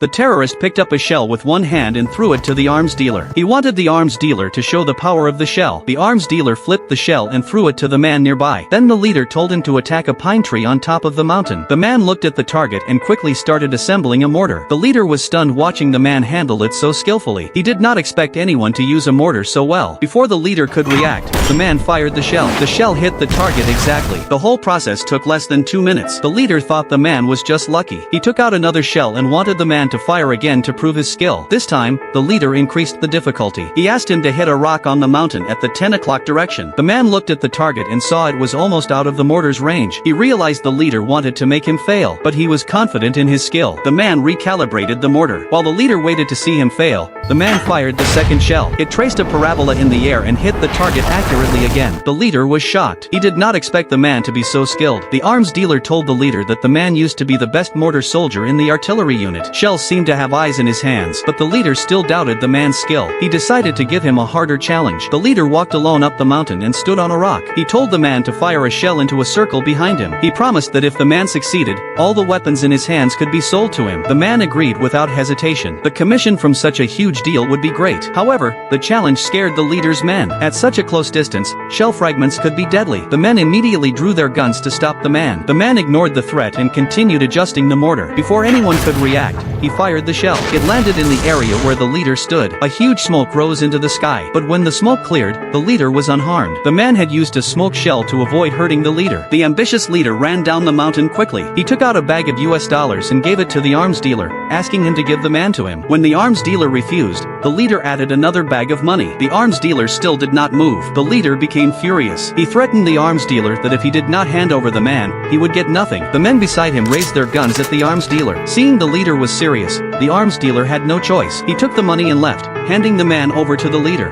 The terrorist picked up a shell with one hand and threw it to the arms dealer. He wanted the arms dealer to show the power of the shell. The arms dealer flipped the shell and threw it to the man nearby. Then the leader told him to attack a pine tree on top of the mountain. The man looked at the target and quickly started assembling a mortar. The leader was stunned watching the man handle it so skillfully. He did not expect anyone to use a mortar so well. Before the leader could react, the man fired the shell. The shell hit the target exactly. The whole process took less than 2 minutes. The leader thought the man was just lucky. He took out another shell and wanted the man to fire again to prove his skill. This time, the leader increased the difficulty. He asked him to hit a rock on the mountain at the 10 o'clock direction. The man looked at the target and saw it was almost out of the mortar's range. He realized the leader wanted to make him fail, but he was confident in his skill. The man recalibrated the mortar. While the leader waited to see him fail, the man fired the second shell. It traced a parabola in the air and hit the target accurately again. The leader was shocked. He did not expect the man to be so skilled. The arms dealer told the leader that the man used to be the best mortar soldier in the artillery unit. Shells seemed to have eyes in his hands, but the leader still doubted the man's skill. He decided to give him a harder challenge. The leader walked alone up the mountain and stood on a rock. He told the man to fire a shell into a circle behind him. He promised that if the man succeeded, all the weapons in his hands could be sold to him. The man agreed without hesitation. The commission from such a huge deal would be great. However, the challenge scared the leader's men. At such a close distance, shell fragments could be deadly. The men immediately drew their guns to stop the man. The man ignored the threat and continued adjusting the mortar. Before anyone could react, he fired the shell. It landed in the area where the leader stood. A huge smoke rose into the sky, but when the smoke cleared, the leader was unharmed. The man had used a smoke shell to avoid hurting the leader. The ambitious leader ran down the mountain quickly. He took out a bag of US dollars and gave it to the arms dealer, asking him to give the man to him. When the arms dealer refused, the leader added another bag of money. The arms dealer still did not move. The leader became furious. He threatened the arms dealer that if he did not hand over the man, he would get nothing. The men beside him raised their guns at the arms dealer. Seeing the leader was serious, the arms dealer had no choice. He took the money and left, handing the man over to the leader.